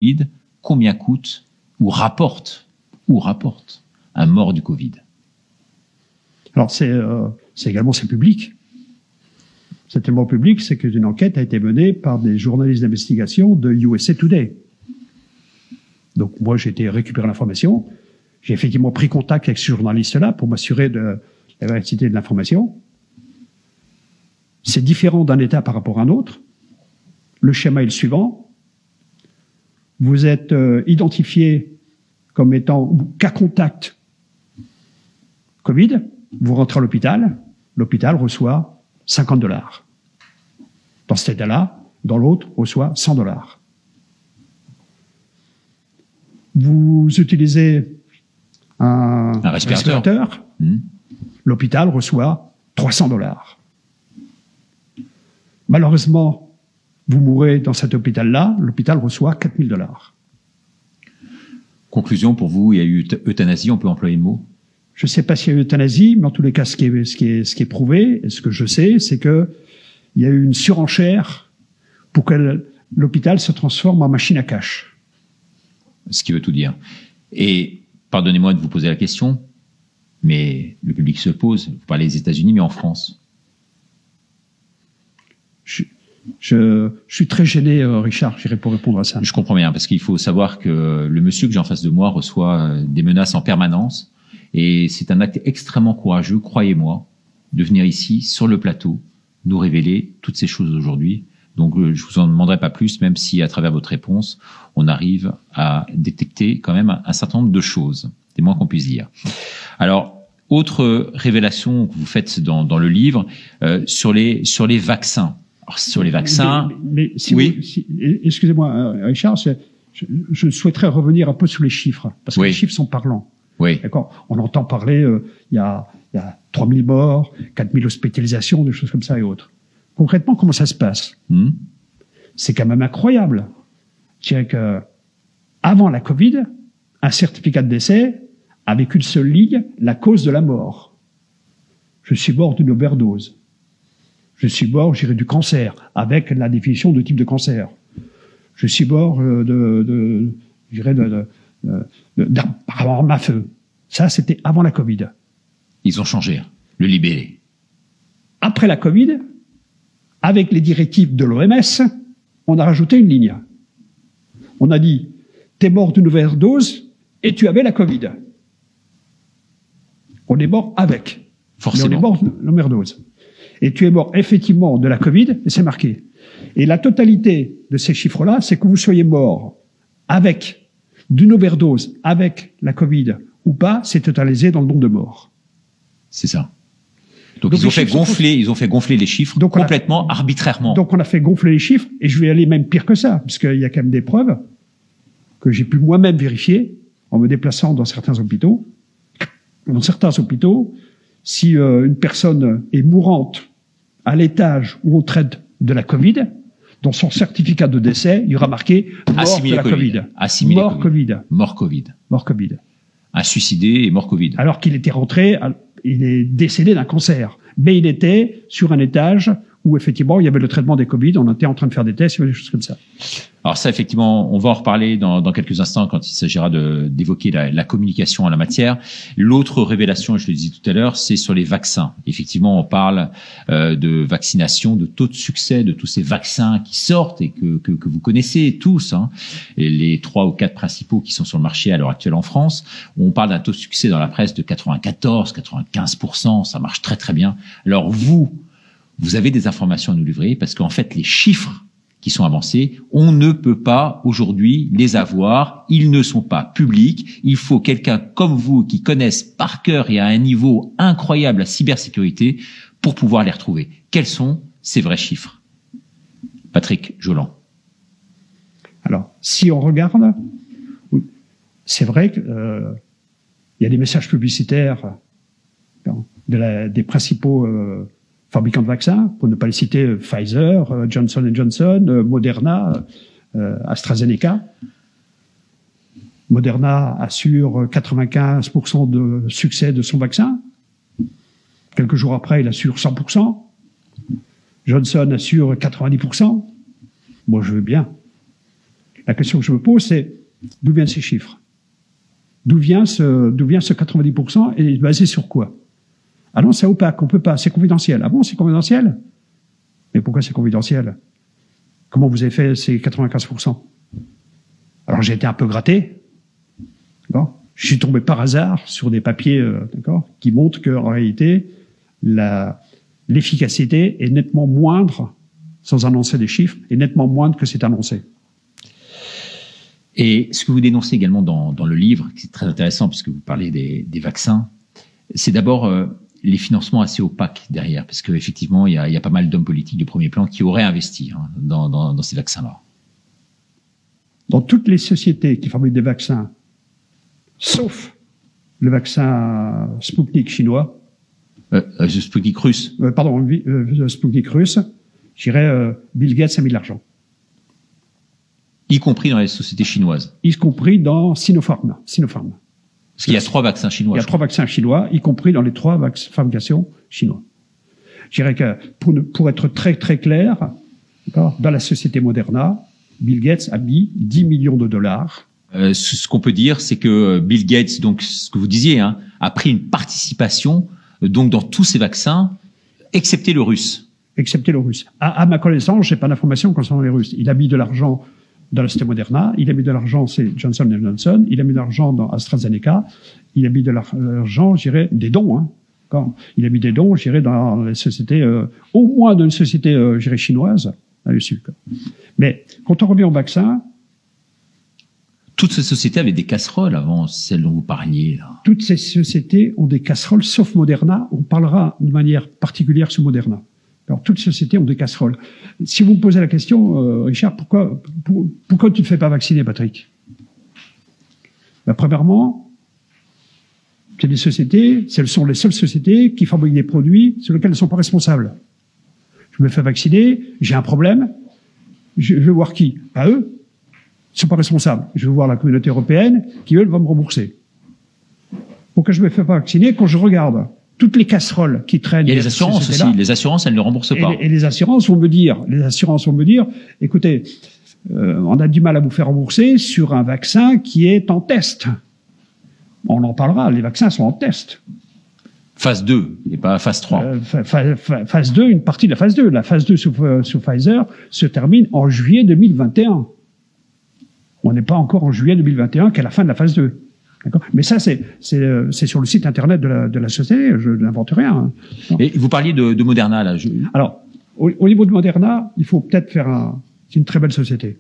Covid, combien coûte ou rapporte un mort du Covid? Alors c'est public. C'est tellement public, c'est qu'une enquête a été menée par des journalistes d'investigation de USA Today. Donc moi j'ai été récupérer l'information, j'ai effectivement pris contact avec ce journaliste-là pour m'assurer de la véracité de l'information. C'est différent d'un État par rapport à un autre. Le schéma est le suivant. Vous êtes identifié comme étant cas contact Covid, vous rentrez à l'hôpital reçoit $50. Dans cet état-là, dans l'autre, reçoit $100. Vous utilisez un respirateur. L'hôpital reçoit $300. Malheureusement, vous mourrez dans cet hôpital-là, l'hôpital reçoit $4000. Conclusion, pour vous, il y a eu euthanasie, on peut employer le mot? Je ne sais pas s'il y a eu euthanasie, mais en tous les cas, ce qui est prouvé, et ce que je sais, c'est qu'il y a eu une surenchère pour que l'hôpital se transforme en machine à cash. Ce qui veut tout dire. Et pardonnez-moi de vous poser la question, mais le public se pose. Vous parlez des États-Unis, mais en France? Je suis très gêné, Richard, j'irai pour répondre à ça. Je comprends bien, parce qu'il faut savoir que le monsieur que j'ai en face de moi reçoit des menaces en permanence. Et c'est un acte extrêmement courageux, croyez-moi, de venir ici, sur le plateau, nous révéler toutes ces choses aujourd'hui. Donc, je vous en demanderai pas plus, même si, à travers votre réponse, on arrive à détecter quand même un certain nombre de choses. C'est moins qu'on puisse dire. Alors, autre révélation que vous faites dans le livre, sur les vaccins. Alors, sur les vaccins... Mais si oui. Excusez-moi, Richard, je souhaiterais revenir un peu sur les chiffres, parce que les chiffres sont parlants. Oui. D'accord. On entend parler, il y a 3000 morts, 4000 hospitalisations, des choses comme ça et autres. Concrètement, comment ça se passe? C'est quand même incroyable. Je dirais que avant la Covid, un certificat de décès avec une seule ligne, la cause de la mort. Je suis mort d'une overdose. Je suis mort, je dirais, du cancer, avec la définition de type de cancer. Je suis mort d'un arme à feu. Ça, c'était avant la Covid. Ils ont changé, le libellé. Après la Covid, avec les directives de l'OMS, on a rajouté une ligne. On a dit, t'es mort d'une overdose et tu avais la Covid. On est mort avec. Forcément. Mais on est mort de l'overdose. Et tu es mort effectivement de la Covid, et c'est marqué. Et la totalité de ces chiffres-là, c'est que vous soyez mort avec d'une overdose, avec la Covid ou pas, c'est totalisé dans le nombre de morts. C'est ça. Donc ils ont fait gonfler les chiffres complètement arbitrairement. Donc on a fait gonfler les chiffres, et je vais aller même pire que ça, parce qu'il y a quand même des preuves que j'ai pu moi-même vérifier en me déplaçant dans certains hôpitaux. Dans certains hôpitaux, si une personne est mourante à l'étage où on traite de la Covid, dans son certificat de décès, il y aura marqué mort de la Covid. Mort Covid. Mort Covid. Mort Covid. Un suicidé et mort Covid. Alors qu'il était rentré, il est décédé d'un cancer. Mais il était sur un étage où effectivement il y avait le traitement des Covid, on était en train de faire des tests, il y avait des choses comme ça. Alors ça, effectivement, on va en reparler dans quelques instants quand il s'agira d'évoquer la communication en la matière. L'autre révélation, je le disais tout à l'heure, c'est sur les vaccins. Effectivement, on parle de vaccination, de taux de succès de tous ces vaccins qui sortent et que vous connaissez tous, hein, et les 3 ou 4 principaux qui sont sur le marché à l'heure actuelle en France. On parle d'un taux de succès dans la presse de 94-95%, ça marche très très bien. Alors vous avez des informations à nous livrer, parce qu'en fait, les chiffres qui sont avancés, on ne peut pas aujourd'hui les avoir, ils ne sont pas publics. Il faut quelqu'un comme vous qui connaisse par cœur et à un niveau incroyable la cybersécurité pour pouvoir les retrouver. Quels sont ces vrais chiffres? Patrick Joland. Alors, si on regarde, c'est vrai qu'il y a des messages publicitaires des principaux fabricants de vaccins, pour ne pas les citer, Pfizer, Johnson & Johnson, Moderna, AstraZeneca. Moderna assure 95% de succès de son vaccin. Quelques jours après, il assure 100%. Johnson assure 90%. Moi, je veux bien. La question que je me pose, c'est d'où viennent ces chiffres? D'où vient ce 90% et basé sur quoi? Ah non, c'est opaque, on peut pas, c'est confidentiel. Ah bon, c'est confidentiel? Mais pourquoi c'est confidentiel? Comment vous avez fait ces 95%? Alors j'ai été un peu gratté, d'accord? Je suis tombé par hasard sur des papiers, d'accord, qui montrent qu'en réalité, l'efficacité est nettement moindre, sans annoncer des chiffres, est nettement moindre que c'est annoncé. Et ce que vous dénoncez également dans le livre, qui est très intéressant puisque vous parlez des vaccins, c'est d'abord les financements assez opaques derrière, parce qu'effectivement, il y a pas mal d'hommes politiques de premier plan qui auraient investi dans ces vaccins-là. Dans toutes les sociétés qui fabriquent des vaccins, sauf le vaccin Sputnik chinois, Sputnik russe. Sputnik russe, je dirais Bill Gates a mis de l'argent. Y compris dans les sociétés chinoises. Y compris dans Sinopharm. Parce qu'il y a 3 vaccins chinois. Il y a 3 vaccins chinois, y compris dans les 3 fabrications chinois. Je dirais que, pour être très très clair, dans la société Moderna, Bill Gates a mis 10 millions de dollars. Ce qu'on peut dire, c'est que Bill Gates, donc ce que vous disiez, a pris une participation donc dans tous ces vaccins, excepté le russe. Excepté le russe. À ma connaissance, j'ai pas d'informations concernant les Russes. Il a mis de l'argent dans la société Moderna, il a mis de l'argent chez Johnson & Johnson, il a mis de l'argent dans AstraZeneca, il a mis de l'argent, je dirais, des dons. Il a mis des dons, je dirais, dans les sociétés, au moins dans une société, je dirais, chinoise, là-dessus. Mais quand on revient au vaccin, toutes ces sociétés avaient des casseroles avant celles dont vous parliez, là. Toutes ces sociétés ont des casseroles, sauf Moderna. On parlera de manière particulière sur Moderna. Alors, toutes les sociétés ont des casseroles. Si vous me posez la question, Richard, pourquoi tu ne te fais pas vacciner, Patrick? Premièrement, c'est des sociétés, ce sont les seules sociétés qui fabriquent des produits sur lesquels elles ne sont pas responsables. Je me fais vacciner, j'ai un problème, je vais voir qui? Pas eux. Ils ne sont pas responsables. Je vais voir la communauté européenne qui, eux, va me rembourser. Pourquoi je ne me fais pas vacciner? Quand je regarde toutes les casseroles qui traînent... Il y a les assurances aussi. Les assurances, elles ne remboursent pas. Et les assurances vont me dire, écoutez, on a du mal à vous faire rembourser sur un vaccin qui est en test. On en parlera, les vaccins sont en test. Phase 2, et pas phase 3. Phase 2, une partie de la phase 2. La phase 2 sous Pfizer se termine en juillet 2021. On n'est pas encore en juillet 2021 qu'à la fin de la phase 2. Mais ça, c'est sur le site internet de la société, je n'invente rien. Et vous parliez de Moderna, là. Alors, au niveau de Moderna, il faut peut-être faire c'est une très belle société.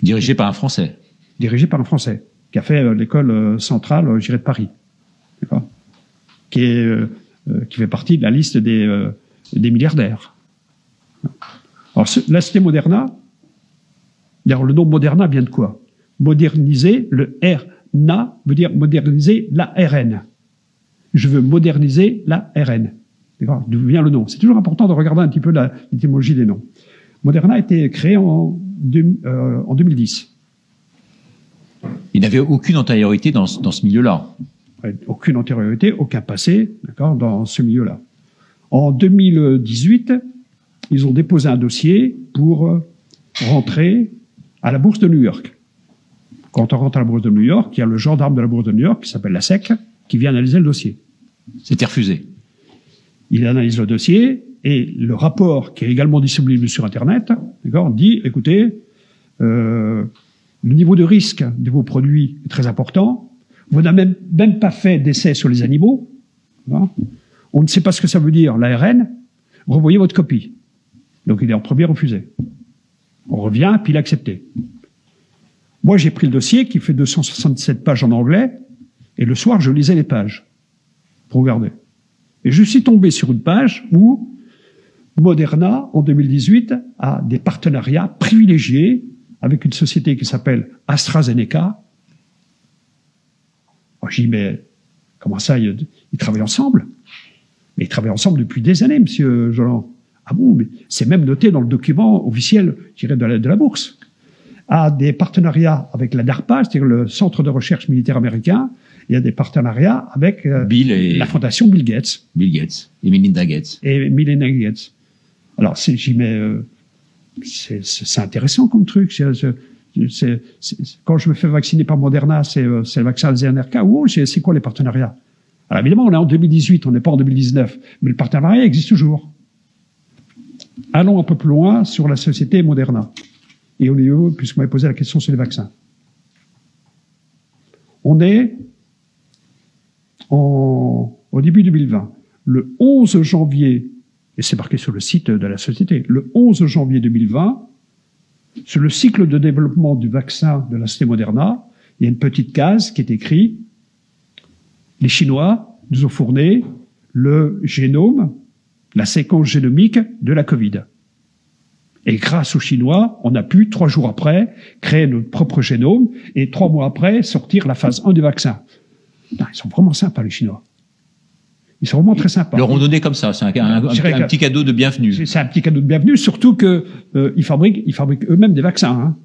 Dirigée par un Français. Dirigée par un Français, qui a fait l'école centrale, je dirais, de Paris. D'accord. Qui fait partie de la liste des milliardaires. Alors, la société Moderna, d'ailleurs, le nom Moderna vient de quoi? Moderniser, le RNA veut dire moderniser l'ARN. Je veux moderniser l'ARN. D'accord? D'où vient le nom? C'est toujours important de regarder un petit peu l'étymologie des noms. Moderna a été créé en 2010. Il n'avait aucune antériorité dans ce milieu-là. Aucune antériorité, aucun passé, d'accord, dans ce milieu-là. En 2018, ils ont déposé un dossier pour rentrer à la bourse de New York. Quand on rentre à la bourse de New York, il y a le gendarme de la bourse de New York, qui s'appelle la SEC, qui vient analyser le dossier. C'était refusé. Il analyse le dossier, et le rapport, qui est également disponible sur Internet, d'accord, dit, écoutez, le niveau de risque de vos produits est très important, vous n'avez même pas fait d'essai sur les animaux, hein, on ne sait pas ce que ça veut dire, l'ARN, revoyez votre copie. Donc il est en premier refusé. On revient, puis il a accepté. Moi, j'ai pris le dossier qui fait 267 pages en anglais, et le soir, je lisais les pages pour regarder. Et je suis tombé sur une page où Moderna, en 2018, a des partenariats privilégiés avec une société qui s'appelle AstraZeneca. Alors, j'ai dit, mais comment ça, ils travaillent ensemble? Mais ils travaillent ensemble depuis des années, monsieur Joland. Ah bon, mais c'est même noté dans le document officiel, je dirais, de la bourse. A des partenariats avec la DARPA, c'est-à-dire le Centre de recherche militaire américain. Il y a des partenariats avec la fondation Bill Gates. Bill Gates et Melinda Gates. Et Melinda Gates. Alors, j'y mets, c'est intéressant comme truc. Quand je me fais vacciner par Moderna, c'est le vaccin AstraZeneca. C'est quoi les partenariats? Alors évidemment, on est en 2018, on n'est pas en 2019, mais le partenariat existe toujours. Allons un peu plus loin sur la société Moderna. Et au niveau, puisque vous m'avez posé la question sur les vaccins. On est au début 2020. Le 11 janvier, et c'est marqué sur le site de la société, le 11 janvier 2020, sur le cycle de développement du vaccin de la société Moderna, il y a une petite case qui est écrite « Les Chinois nous ont fourni le génome, la séquence génomique de la Covid. Et grâce aux Chinois, on a pu, 3 jours après, créer notre propre génome et 3 mois après, sortir la phase 1 du vaccin. » Ils sont vraiment sympas, les Chinois. Ils sont vraiment très sympas. Ils leur ont donné comme ça, c'est un petit cadeau de bienvenue. C'est un petit cadeau de bienvenue, surtout que ils fabriquent eux-mêmes des vaccins. Hein.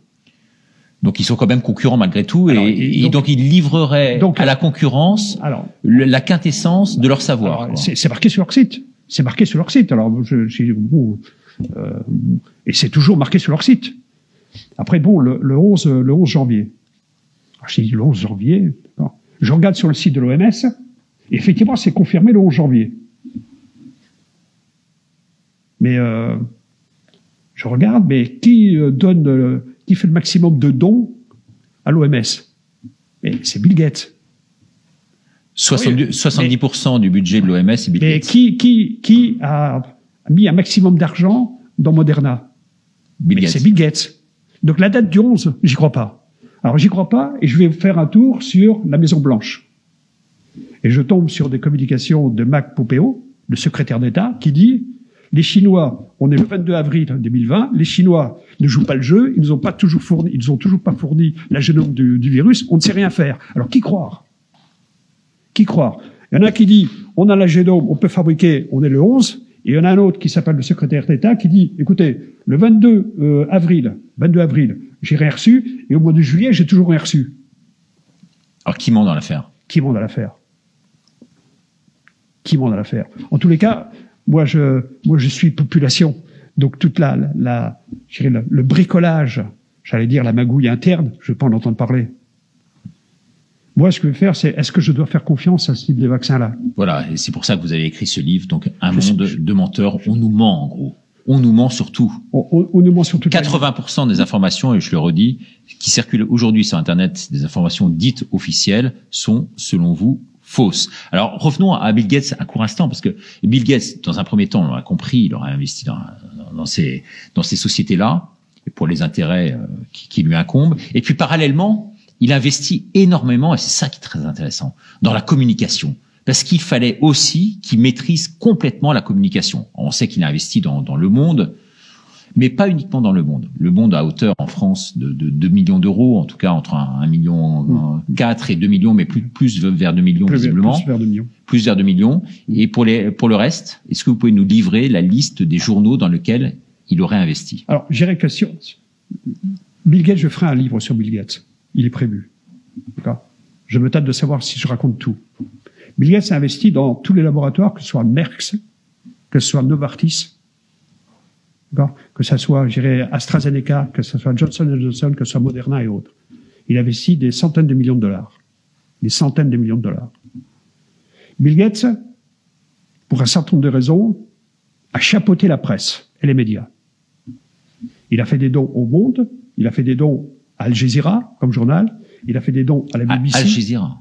Donc ils sont quand même concurrents malgré tout, alors, et donc ils livreraient à la concurrence la quintessence de leur savoir. C'est marqué sur leur site. C'est marqué sur leur site. Alors et c'est toujours marqué sur leur site. Après bon, le 11 janvier. Alors, je dis le 11 janvier. Je regarde sur le site de l'OMS. Et effectivement, c'est confirmé le 11 janvier. Mais je regarde, mais qui fait le maximum de dons à l'OMS? C'est Bill Gates. 70% du budget de l'OMS est Bill Gates. Mais qui a mis un maximum d'argent dans Moderna? C'est Bill Gates. Donc la date du 11, j'y crois pas. Alors j'y crois pas, et je vais faire un tour sur la Maison Blanche. Et je tombe sur des communications de Mike Pompeo, le secrétaire d'État, qui dit « Les Chinois, on est le 22 avril 2020, les Chinois ne jouent pas le jeu, ils ont toujours pas fourni la génome du virus, on ne sait rien faire. » Alors qui croire? Qui croire? Il y en a qui dit « On a la génome, on peut fabriquer, on est le 11 », et il y en a un autre qui s'appelle le secrétaire d'État qui dit « Écoutez, le 22 avril, j'ai rien reçu, et au mois de juillet, j'ai toujours rien reçu. » Alors qui ment dans l'affaire? Qui ment dans l'affaire? En tous les cas, moi je suis population, donc toute le bricolage, j'allais dire la magouille interne, je ne veux pas en entendre parler. Moi, ce que je veux faire, c'est est-ce que je dois faire confiance à ce type de vaccin-là? Voilà, et c'est pour ça que vous avez écrit ce livre, donc Un monde de menteurs. On nous ment, en gros. On nous ment sur tout. On nous ment sur tout. 80% des informations, et je le redis, qui circulent aujourd'hui sur Internet, des informations dites officielles, sont, selon vous, fausses. Alors, revenons à Bill Gates un court instant, parce que Bill Gates, dans un premier temps, on l'a compris, il aurait investi dans ces sociétés-là, pour les intérêts qui lui incombent. Et puis, parallèlement, il investit énormément, et c'est ça qui est très intéressant, dans la communication. Parce qu'il fallait aussi qu'il maîtrise complètement la communication. On sait qu'il a investi dans le monde, mais pas uniquement dans le monde. Le monde à hauteur en France de 2 millions d'euros, en tout cas entre 1,4 million et 2 millions, mais plus vers 2 millions visiblement. Plus vers 2 millions. Et pour le reste, est-ce que vous pouvez nous livrer la liste des journaux dans lesquels il aurait investi? Alors, j'irai question. Bill Gates, je ferai un livre sur Bill Gates. Il est prévu. D'accord. Je me tâte de savoir si je raconte tout. Bill Gates a investi dans tous les laboratoires, que ce soit Merck, que ce soit Novartis, que ce soit, je dirais, AstraZeneca, que ce soit Johnson & Johnson, que ce soit Moderna et autres. Il investit des centaines de millions de dollars. Des centaines de millions de dollars. Bill Gates, pour un certain nombre de raisons, a chapeauté la presse et les médias. Il a fait des dons au Monde, il a fait des dons à Al Jazeera, comme journal, il a fait des dons à la BBC.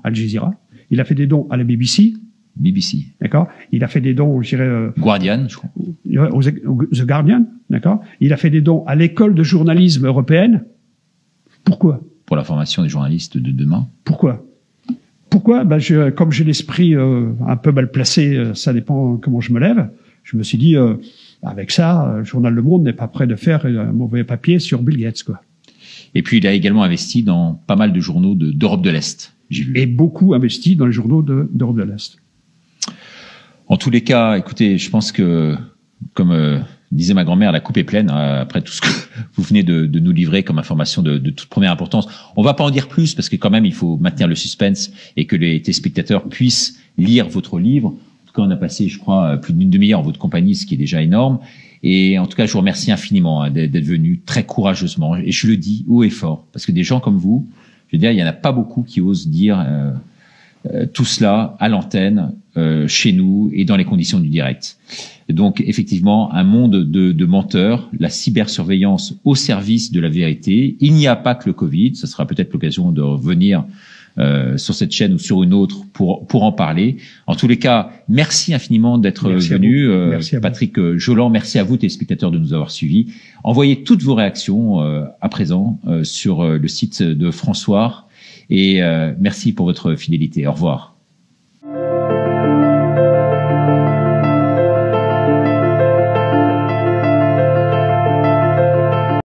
Al Jazeera. Il a fait des dons à la BBC. D'accord. Il a fait des dons, je dirais, Guardian, je crois. The Guardian, d'accord. Il a fait des dons à l'école de journalisme européenne. Pourquoi? Pour la formation des journalistes de demain. Pourquoi? Comme j'ai l'esprit un peu mal placé, ça dépend comment je me lève, je me suis dit, avec ça, le journal Le Monde n'est pas prêt de faire un mauvais papier sur Bill Gates, quoi. Et puis, il a également investi dans pas mal de journaux d'Europe de l'Est. Et beaucoup investi dans les journaux d'Europe de l'Est. En tous les cas, écoutez, je pense que, comme disait ma grand-mère, la coupe est pleine, après tout ce que vous venez de nous livrer comme information de toute première importance. On va pas en dire plus, parce que quand même, il faut maintenir le suspense et que les téléspectateurs puissent lire votre livre. En tout cas, on a passé, je crois, plus d'une demi-heure en votre compagnie, ce qui est déjà énorme. Et en tout cas, je vous remercie infiniment d'être venu très courageusement. Et je le dis haut et fort, parce que des gens comme vous, je veux dire, il y en a pas beaucoup qui osent dire tout cela à l'antenne, chez nous et dans les conditions du direct. Et donc, effectivement, un monde de menteurs, la cybersurveillance au service de la vérité. Il n'y a pas que le Covid. Ce sera peut-être l'occasion de revenir sur cette chaîne ou sur une autre pour en parler. En tous les cas, merci infiniment d'être venu. Patrick Jolland, merci à vous, téléspectateurs, de nous avoir suivis. Envoyez toutes vos réactions à présent sur le site de François. Et merci pour votre fidélité. Au revoir.